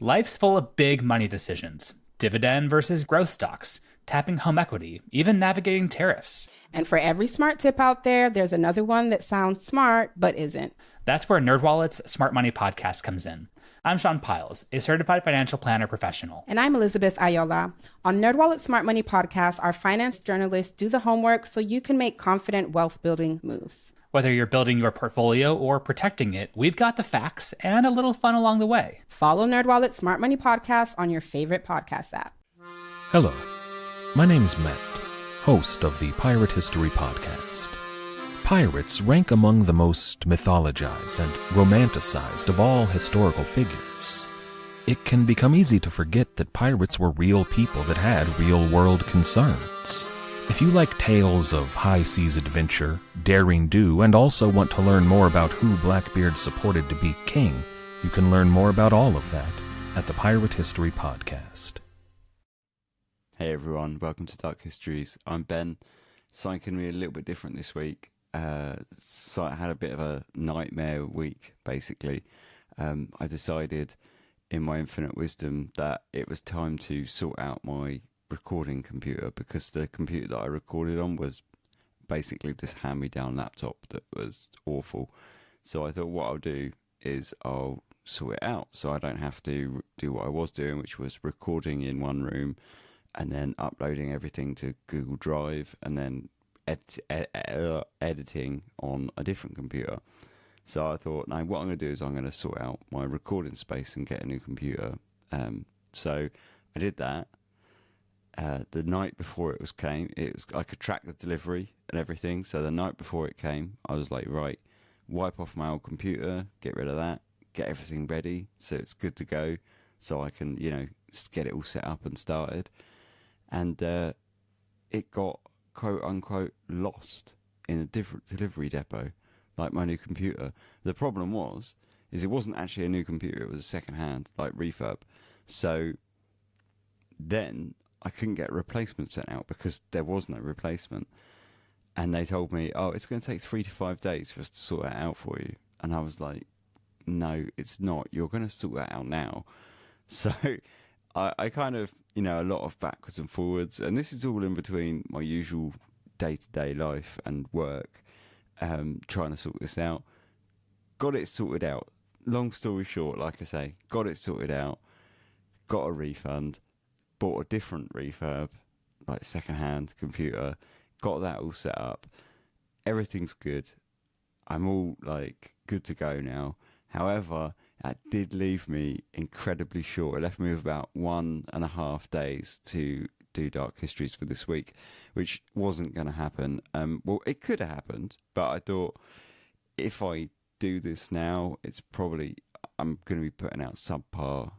Life's full of big money decisions: dividend versus growth stocks, tapping home equity, even navigating tariffs. And for every smart tip out there, there's another one that sounds smart but isn't. That's where NerdWallet's Smart Money Podcast comes in. I'm Sean Piles, a certified financial planner professional. And I'm Elizabeth Ayola. On NerdWallet's Smart Money Podcast, our finance journalists do the homework so you can make confident wealth-building moves. Whether you're building your portfolio or protecting it, we've got the facts and a little fun along the way. Follow NerdWallet's Smart Money Podcast on your favorite podcast app. Hello, my name is Matt, host of the Pirate History Podcast. Pirates rank among the most mythologized and romanticized of all historical figures. It can become easy to forget that pirates were real people that had real-world concerns. If you like tales of high seas adventure, daring do, and also want to learn more about who Blackbeard supported to be king, you can learn more about all of that at the Pirate History Podcast. Hey everyone, welcome to Dark Histories. I'm Ben. Something can be a little bit different this week. So I had a bit of a nightmare week, basically. I decided in my infinite wisdom that it was time to sort out my recording computer, because the computer that I recorded on was basically this hand-me-down laptop that was awful. So I thought what I'll do is I'll sort it out so I don't have to do what I was doing, which was recording in one room and then uploading everything to Google Drive and then editing on a different computer. So I thought, no, what I'm going to do is I'm going to sort out my recording space and get a new computer. So I did that. The night before it came, I could track the delivery and everything. So the night before it came, I was like, right, wipe off my old computer, get rid of that, get everything ready so it's good to go, so I can, get it all set up and started. And it got quote unquote lost in a different delivery depot, like my new computer. The problem is it wasn't actually a new computer; it was a second-hand, like refurb. So then I couldn't get a replacement sent out because there was no replacement. And they told me, oh, it's going to take 3 to 5 days for us to sort that out for you. And I was like, no, it's not. You're going to sort that out now. So I kind of, a lot of backwards and forwards. And this is all in between my usual day-to-day life and work, trying to sort this out. Got it sorted out. Long story short, like I say, got it sorted out. Got a refund. Bought a different refurb, like second-hand computer, got that all set up. Everything's good. I'm all good to go now. However, that did leave me incredibly short. It left me with about 1.5 days to do Dark Histories for this week, which wasn't going to happen. Well, it could have happened, but I thought if I do this now, I'm going to be putting out subpar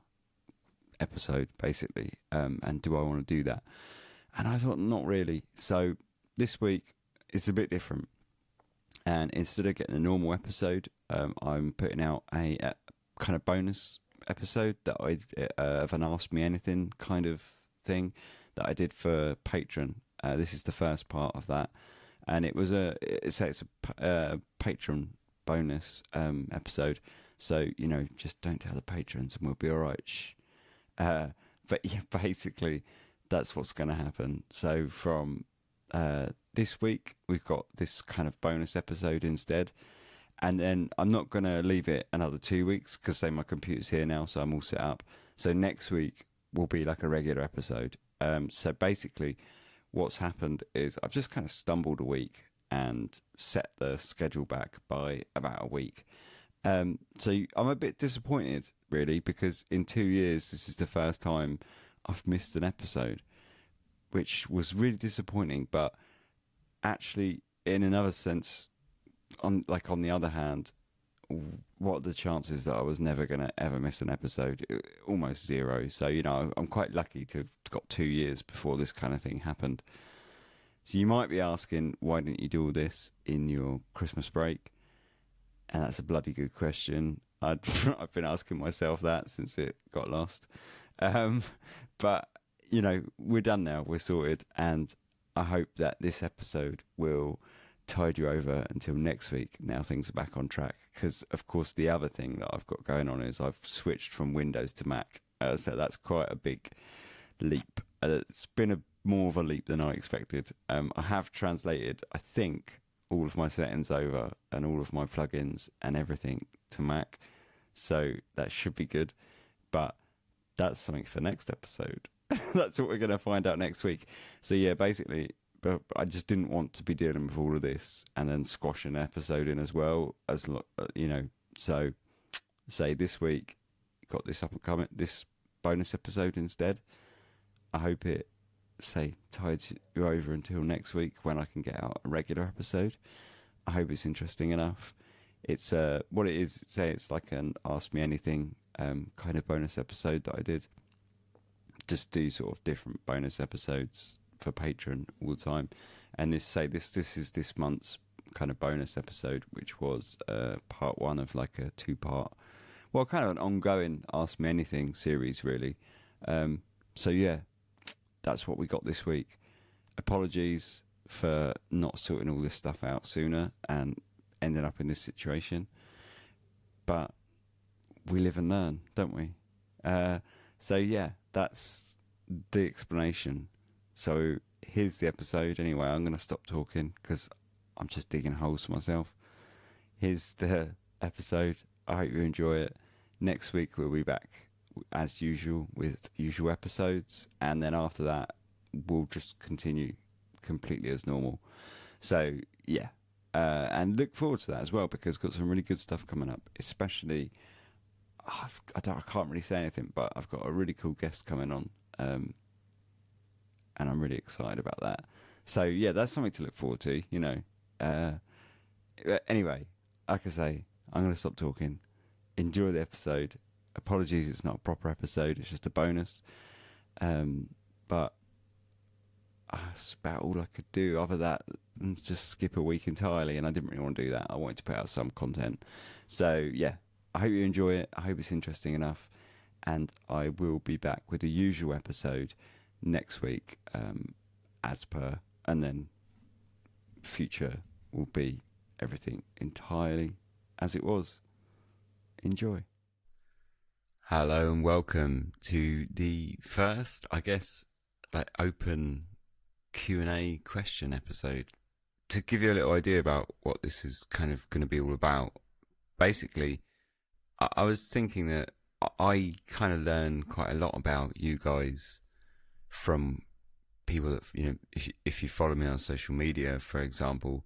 episode, basically, and do I want to do that? And I thought not really. So this week it's a bit different, and instead of getting a normal episode, I'm putting out a kind of bonus episode that I of an Ask Me Anything kind of thing that I did for Patreon. This is the first part of that, and it's a Patreon bonus episode, so just don't tell the patrons and we'll be all right. Shh. But yeah, basically, that's what's going to happen. So from this week, we've got this kind of bonus episode instead. And then I'm not going to leave it another 2 weeks because, say, my computer's here now, so I'm all set up. So next week will be like a regular episode. So basically, what's happened is I've just kind of stumbled a week and set the schedule back by about a week. So I'm a bit disappointed, really, because in 2 years, this is the first time I've missed an episode, which was really disappointing. But actually, in another sense, on the other hand, what are the chances that I was never going to ever miss an episode? Almost zero. So, I'm quite lucky to have got 2 years before this kind of thing happened. So you might be asking, why didn't you do all this in your Christmas break? And that's a bloody good question. I've been asking myself that since it got lost. But, we're done now. We're sorted. And I hope that this episode will tide you over until next week. Now things are back on track. Because, of course, the other thing that I've got going on is I've switched from Windows to Mac. So that's quite a big leap. It's been more of a leap than I expected. I have translated, I think, all of my settings over and all of my plugins and everything to Mac. So that should be good. But that's something for next episode. That's what we're going to find out next week. So yeah, basically, but I just didn't want to be dealing with all of this and then squash an episode in as well, as you know. So say this week got this up and coming, this bonus episode instead. I hope it tides you over until next week when I can get out a regular episode. I hope it's interesting enough. It's what it is. Say it's like an Ask Me Anything kind of bonus episode that I did. Just do sort of different bonus episodes for Patreon all the time, and this is this month's kind of bonus episode, which was part one of like a 2-part, well, kind of an ongoing Ask Me Anything series, really. So yeah, that's what we got this week. Apologies for not sorting all this stuff out sooner and ending up in this situation, but we live and learn, don't we? So yeah, that's the explanation. So here's the episode. Anyway, I'm going to stop talking because I'm just digging holes for myself. Here's the episode. I hope you enjoy it. Next week we'll be back as usual with usual episodes, and then after that we'll just continue completely as normal. So yeah, and look forward to that as well, because I've got some really good stuff coming up, especially I can't really say anything, but I've got a really cool guest coming on, and I'm really excited about that. So yeah, that's something to look forward to, you know. Anyway, like I say, I'm going to stop talking. Enjoy the episode. Apologies, it's not a proper episode, it's just a bonus. But that's about all I could do other than just skip a week entirely, and I didn't really want to do that. I wanted to put out some content. So yeah, I hope you enjoy it. I hope it's interesting enough, and I will be back with the usual episode next week, as per, and then future will be everything entirely as it was. Enjoy. Hello and welcome to the first, I guess, like open Q&A question episode. To give you a little idea about what this is kind of going to be all about, basically, I was thinking that I kind of learn quite a lot about you guys from people that, you know, if you follow me on social media, for example,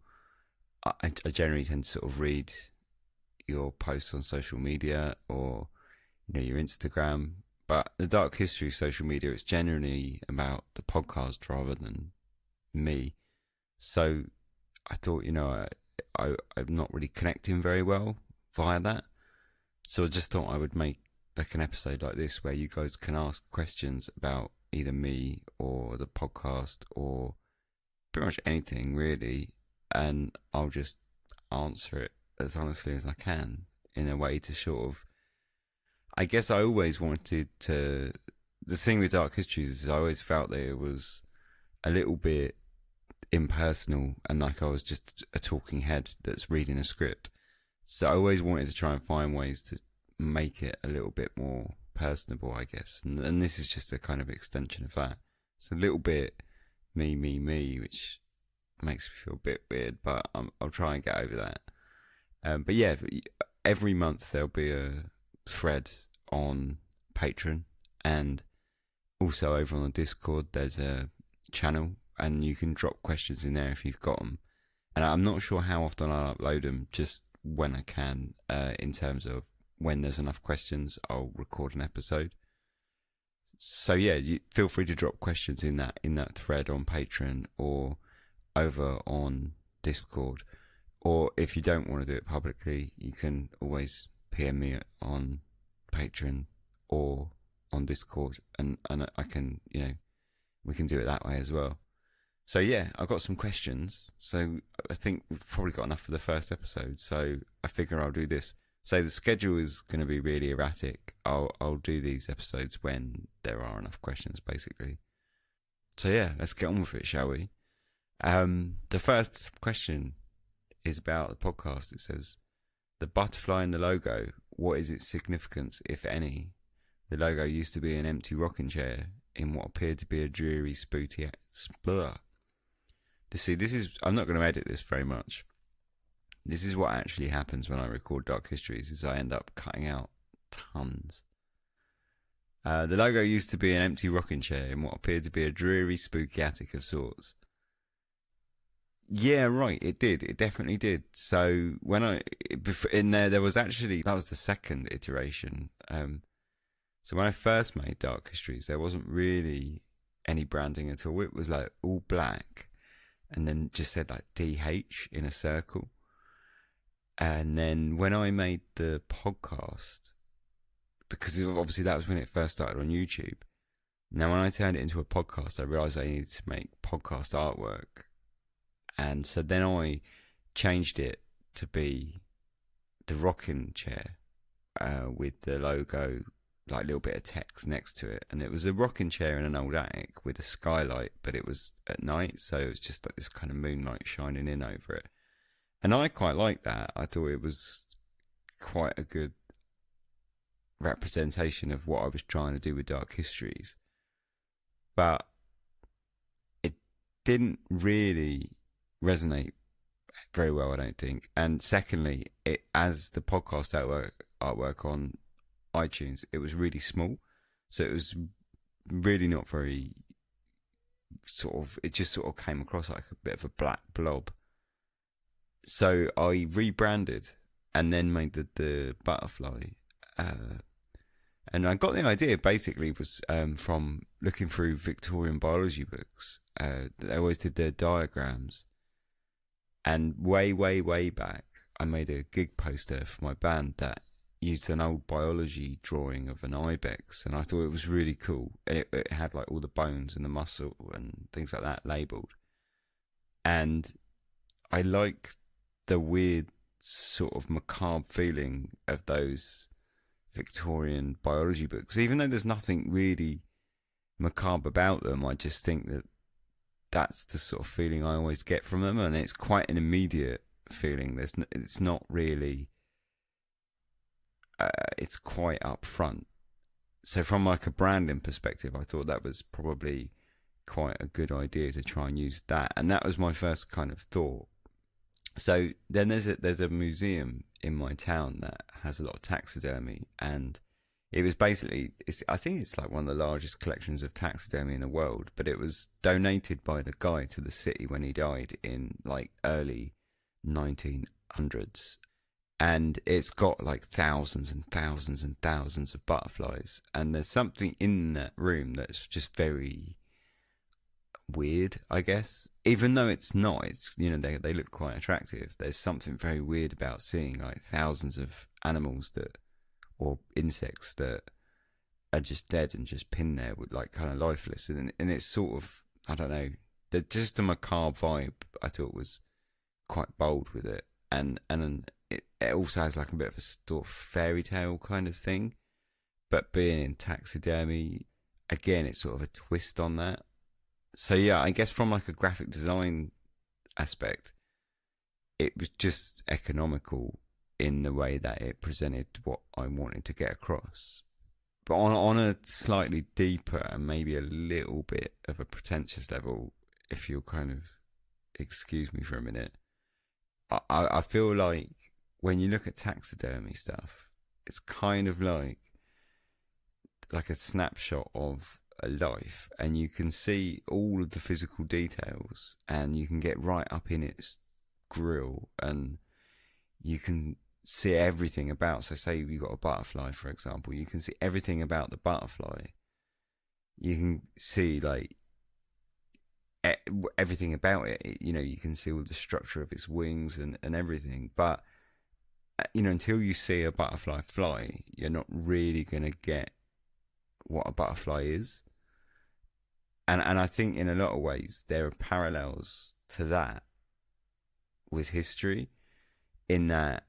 I generally tend to sort of read your posts on social media or, you know, your Instagram. But the Dark Histories social media, it's generally about the podcast rather than me. So I thought, you know, I'm not really connecting very well via that. So I just thought I would make like an episode like this where you guys can ask questions about either me or the podcast or pretty much anything really, and I'll just answer it as honestly as I can in a way to sort of, I guess I always wanted to, the thing with Dark Histories is I always felt that it was a little bit impersonal and like I was just a talking head that's reading a script. So I always wanted to try and find ways to make it a little bit more personable, I guess. And this is just a kind of extension of that. It's a little bit me, which makes me feel a bit weird, but I'll try and get over that. But yeah, every month there'll be a thread on Patreon, and also over on the Discord there's a channel, and you can drop questions in there if you've got them. And I'm not sure how often I'll upload them, just when I can, in terms of when there's enough questions, I'll record an episode. So yeah, you feel free to drop questions in that thread on Patreon or over on Discord. Or if you don't want to do it publicly, you can always PM me on Patreon or on Discord, and I can, you know, we can do it that way as well. So yeah, I've got some questions. So I think we've probably got enough for the first episode. So I figure I'll do this. So the schedule is going to be really erratic. I'll do these episodes when there are enough questions, basically. So yeah, let's get on with it, shall we? The first question is about the podcast. It says, the butterfly in the logo, what is its significance, if any? The logo used to be an empty rocking chair in what appeared to be a dreary, spooky... See, I'm not going to edit this very much. This is what actually happens when I record Dark Histories, is I end up cutting out tons. The logo used to be an empty rocking chair in what appeared to be a dreary, spooky attic of sorts. Yeah, right, it did. It definitely did. So when there was actually, that was the second iteration. So when I first made Dark Histories, there wasn't really any branding at all. It was like all black and then just said like DH in a circle. And then when I made the podcast, because obviously that was when it first started on YouTube. Now, when I turned it into a podcast, I realised I needed to make podcast artwork. And so then I changed it to be the rocking chair with the logo, like a little bit of text next to it. And it was a rocking chair in an old attic with a skylight, but it was at night. So it was just like this kind of moonlight shining in over it. And I quite liked that. I thought it was quite a good representation of what I was trying to do with Dark Histories. But it didn't really resonate very well, I don't think. And secondly, as the podcast artwork on iTunes, it was really small. So it was really not very it just sort of came across like a bit of a black blob. So I rebranded and then made the butterfly. And I got the idea basically was from looking through Victorian biology books. They always did their diagrams. And way back, I made a gig poster for my band that used an old biology drawing of an ibex. And I thought it was really cool. It had like all the bones and the muscle and things like that labelled. And I like the weird sort of macabre feeling of those Victorian biology books, even though there's nothing really macabre about them. I just think that's the sort of feeling I always get from them, and it's quite an immediate feeling. It's not really it's quite upfront. So from like a branding perspective, I thought that was probably quite a good idea to try and use that, and that was my first kind of thought. So then there's a museum in my town that has a lot of taxidermy, and it was basically, I think it's like one of the largest collections of taxidermy in the world, but it was donated by the guy to the city when he died in like early 1900s. And it's got like thousands and thousands and thousands of butterflies. And there's something in that room that's just very weird, I guess. Even though it's not, it's, you know, they look quite attractive. There's something very weird about seeing like thousands of animals or insects that are just dead and just pinned there with like kind of lifeless. And it's sort of, I don't know, just a macabre vibe I thought was quite bold with it. And it also has like a bit of a sort of fairy tale kind of thing. But being in taxidermy, again, it's sort of a twist on that. So yeah, I guess from like a graphic design aspect, it was just economical in the way that it presented what I wanted to get across. But on a slightly deeper and maybe a little bit of a pretentious level, if you'll kind of excuse me for a minute, I feel like when you look at taxidermy stuff, it's kind of like a snapshot of a life, and you can see all of the physical details, and you can get right up in its grill, and you can see everything about. So say you've got a butterfly, for example, you can see everything about the butterfly. You can see like everything about it. You know, you can see all the structure of its wings and everything. But you know, until you see a butterfly fly, you're not really going to get what a butterfly is. And I think in a lot of ways there are parallels to that with history, in that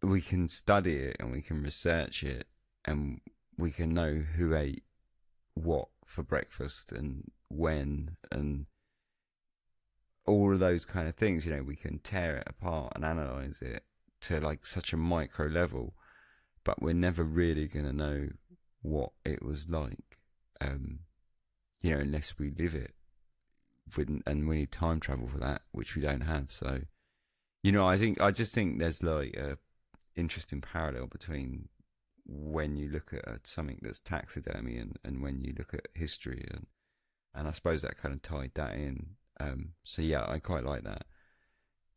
we can study it and we can research it and we can know who ate what for breakfast and when and all of those kind of things. You know, we can tear it apart and analyze it to like such a micro level, but we're never really going to know what it was like, unless we live it. And we need time travel for that, which we don't have. So, I just think there's like a interesting parallel between when you look at something that's taxidermy and when you look at history, and I suppose that kind of tied that in. So yeah, I quite like that.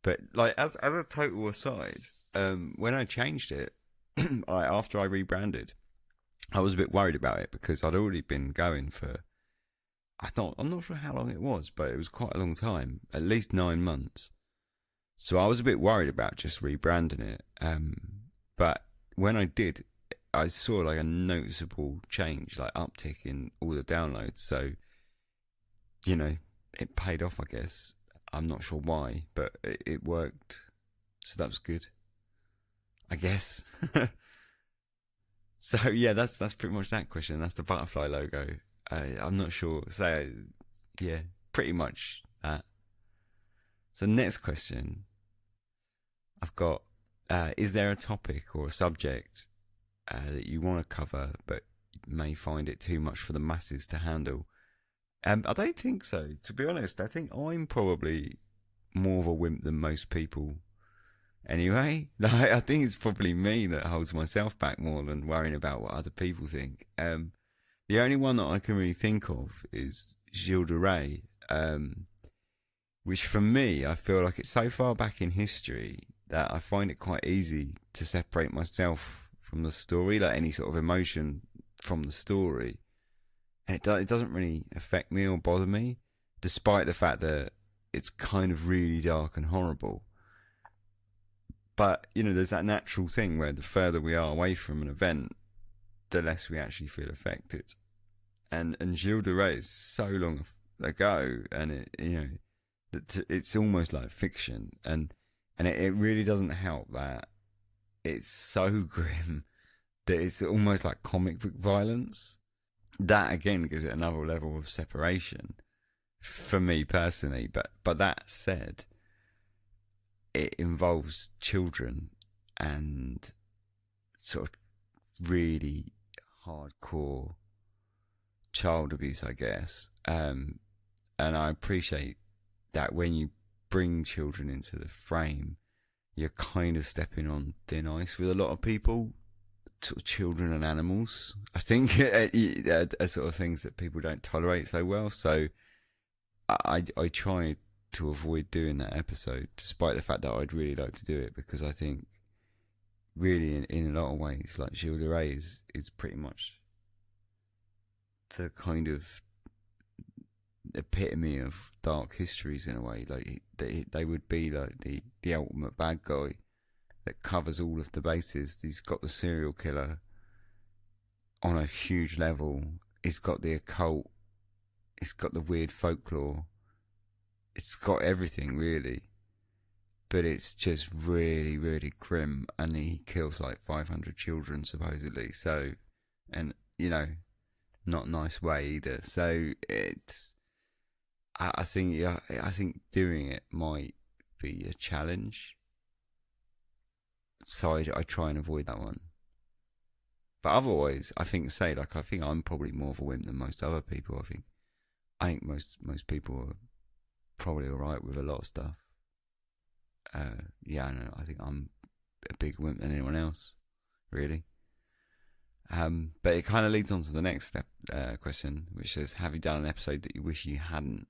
But like as a total aside, when I changed it, after I rebranded, I was a bit worried about it because I'd already been going for, I'm not sure how long it was, but it was quite a long time, at least 9 months. So I was a bit worried about just rebranding it. But when I did, I saw like a noticeable change, like uptick in all the downloads. So, it paid off, I guess. I'm not sure why, but it worked. So that was good, I guess. So yeah, that's pretty much that question. That's the butterfly logo. I'm not sure. So yeah, pretty much that. So next question I've got, is there a topic or a subject that you want to cover but may find it too much for the masses to handle? I don't think so, to be honest. I think I'm probably more of a wimp than most people anyway. Like, I think it's probably me that holds myself back more than worrying about what other people think. The only one that I can really think of is Gilles de Rais, which for me, I feel like it's so far back in history that I find it quite easy to separate myself from the story, like any sort of emotion from the story. And it doesn't really affect me or bother me, despite the fact that it's kind of really dark and horrible. But, there's that natural thing where the further we are away from an event, the less we actually feel affected. And Gilles de Rais is so long ago, and it's almost like fiction. And it really doesn't help that it's so grim that it's almost like comic book violence. That again gives it another level of separation for me personally. But that said, it involves children and sort of really hardcore child abuse, I guess. And I appreciate that when you bring children into the frame, you're kind of stepping on thin ice with a lot of people. Sort of children and animals, I think, are sort of things that people don't tolerate so well. So I try to avoid doing that episode, despite the fact that I'd really like to do it, because I think really in a lot of ways, like Gilles de Rais is pretty much the kind of epitome of dark histories in a way. Like they would be like the ultimate bad guy that covers all of the bases. He's got the serial killer on a huge level. He's got the occult. It's got the weird folklore. It's got everything, really. But it's just really, really grim. And he kills like 500 children, supposedly. So, and, not a nice way either. So it's, I think doing it might be a challenge. So I try and avoid that one. But otherwise, I think I'm probably more of a wimp than most other people. I think most people are probably all right with a lot of stuff. Yeah, no, I think I'm a bigger wimp than anyone else, really. But it kind of leads on to the next question, which is, have you done an episode that you wish you hadn't?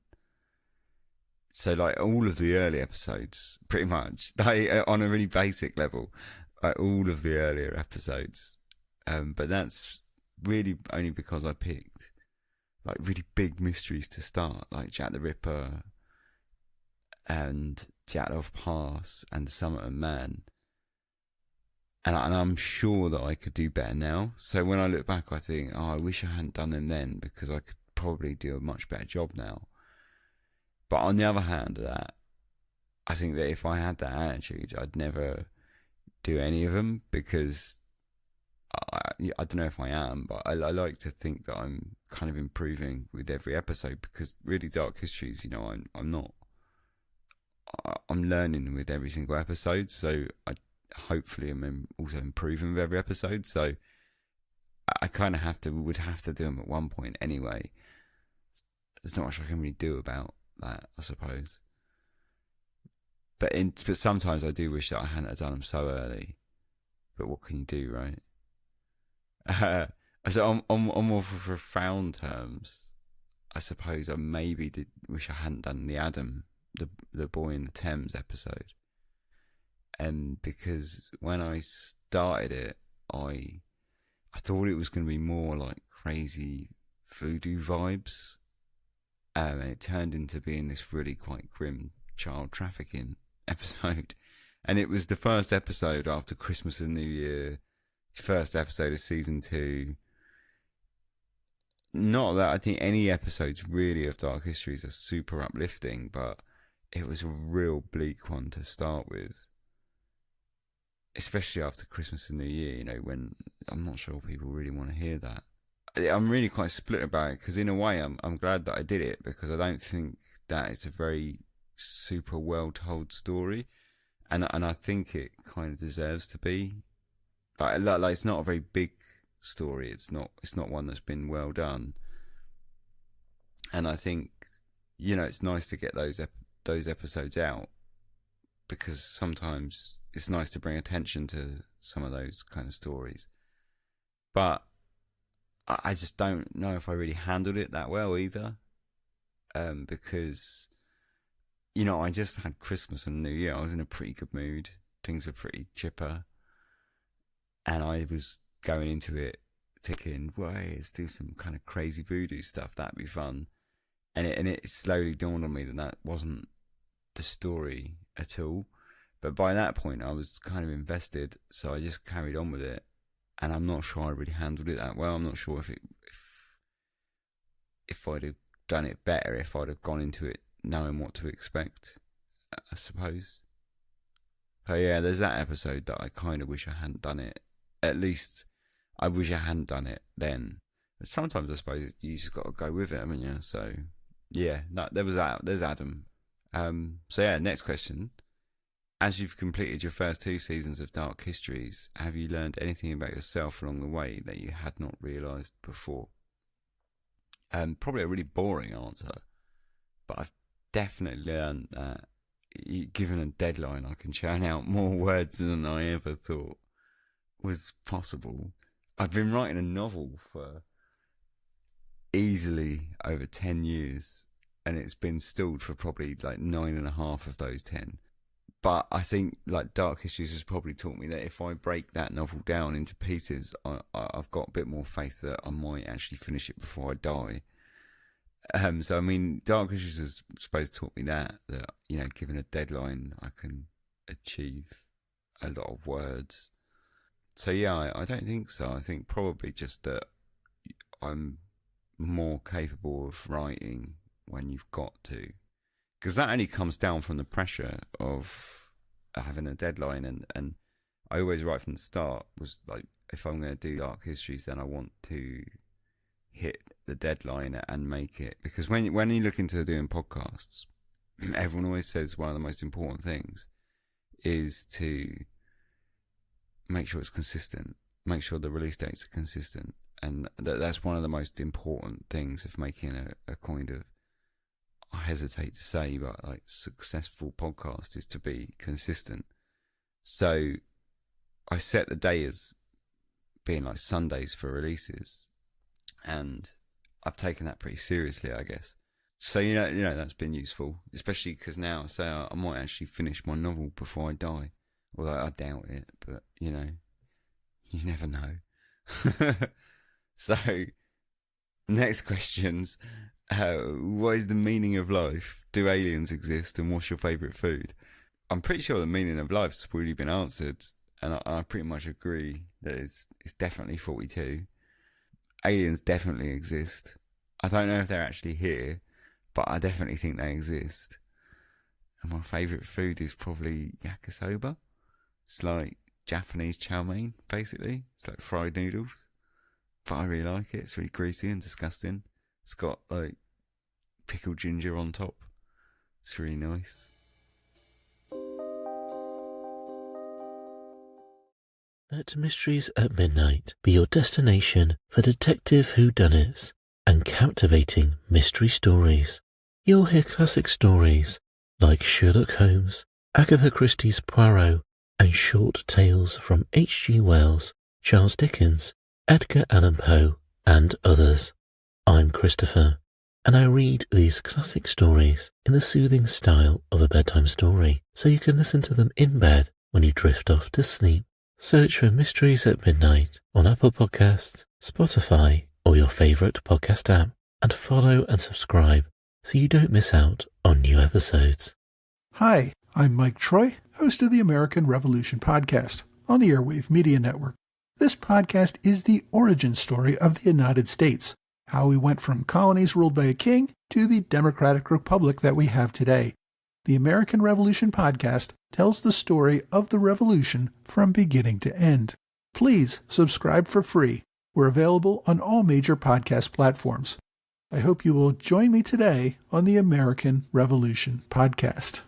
So, like, all of the early episodes, pretty much, like, on a really basic level, like, all of the earlier episodes. But that's really only because I picked, like, really big mysteries to start, like Jack the Ripper and Dyatlov Pass and Somerton Man. And I'm sure that I could do better now. So when I look back, I think, I wish I hadn't done them then, because I could probably do a much better job now. But on the other hand of that, I think that if I had that attitude, I'd never do any of them, because I don't know if I am, but I like to think that I'm kind of improving with every episode, because really Dark Histories, I'm learning with every single episode, so I hopefully am also improving with every episode. So I kind of would have to do them at one point anyway. There's not much I can really do about that, I suppose. But sometimes I do wish that I hadn't have done them so early. But what can you do, right? So on more profound terms, I suppose I maybe did wish I hadn't done the Adam, the boy in the Thames episode. And because when I started it, I thought it was going to be more like crazy voodoo vibes. And it turned into being this really quite grim child trafficking episode. And it was the first episode after Christmas and New Year, first episode of season 2. Not that I think any episodes really of Dark Histories are super uplifting, but it was a real bleak one to start with. Especially after Christmas and New Year, you know, when I'm not sure people really want to hear that. I'm really quite split about it, because in a way I'm glad that I did it, because I don't think that it's a very super well told story, and I think it kind of deserves to be. Like it's not a very big story. It's not one that's been well done, and I think, you know, it's nice to get those episodes out, because sometimes it's nice to bring attention to some of those kind of stories. But I just don't know if I really handled it that well either, because, you know, I just had Christmas and New Year. I was in a pretty good mood. Things were pretty chipper, and I was going into it thinking, well, hey, let's do some kind of crazy voodoo stuff. That'd be fun. And it slowly dawned on me that wasn't the story at all. But by that point, I was kind of invested, so I just carried on with it. And I'm not sure I really handled it that well. I'm not sure if I'd have done it better, if I'd have gone into it knowing what to expect, I suppose. So yeah, there's that episode that I kind of wish I hadn't done it. At least I wish I hadn't done it then. But sometimes I suppose you just got to go with it, haven't you? So yeah, there's Adam. So yeah, next question. As you've completed your first 2 seasons of Dark Histories, have you learned anything about yourself along the way that you had not realised before? Probably a really boring answer, but I've definitely learned that given a deadline, I can churn out more words than I ever thought was possible. I've been writing a novel for easily over 10 years, and it's been stalled for probably like 9.5 of those 10. But I think like Dark Histories has probably taught me that if I break that novel down into pieces, I've got a bit more faith that I might actually finish it before I die. So I mean, Dark Histories has supposed to taught me that, you know, given a deadline, I can achieve a lot of words. So yeah, I don't think so. I think probably just that I'm more capable of writing when you've got to. Because that only comes down from the pressure of having a deadline, and I always write from the start was like, if I'm going to do Dark Histories, then I want to hit the deadline and make it. Because when you look into doing podcasts, everyone always says one of the most important things is to make sure it's consistent, make sure the release dates are consistent, and that's one of the most important things of making a kind of, I hesitate to say, but like successful podcast is to be consistent. So I set the day as being like Sundays for releases, and I've taken that pretty seriously, I guess. So you know that's been useful, especially because now I say I might actually finish my novel before I die, although I doubt it. But you know, you never know. So next questions. What is the meaning of life? Do aliens exist? And what's your favourite food? I'm pretty sure the meaning of life's already been answered, and I pretty much agree that it's definitely 42. Aliens definitely exist. I don't know if they're actually here, but I definitely think they exist. And my favourite food is probably yakisoba. It's like Japanese chow mein, basically. It's like fried noodles. But I really like it. It's really greasy and disgusting. It's got like pickled ginger on top. It's really nice. Let Mysteries at Midnight be your destination for detective whodunits and captivating mystery stories. You'll hear classic stories like Sherlock Holmes, Agatha Christie's Poirot, and short tales from H.G. Wells, Charles Dickens, Edgar Allan Poe, and others. I'm Christopher, and I read these classic stories in the soothing style of a bedtime story, so you can listen to them in bed when you drift off to sleep. Search for Mysteries at Midnight on Apple Podcasts, Spotify, or your favourite podcast app, and follow and subscribe so you don't miss out on new episodes. Hi, I'm Mike Troy, host of the American Revolution podcast on the Airwave Media Network. This podcast is the origin story of the United States, how we went from colonies ruled by a king to the democratic republic that we have today. The American Revolution podcast tells the story of the revolution from beginning to end. Please subscribe for free. We're available on all major podcast platforms. I hope you will join me today on the American Revolution podcast.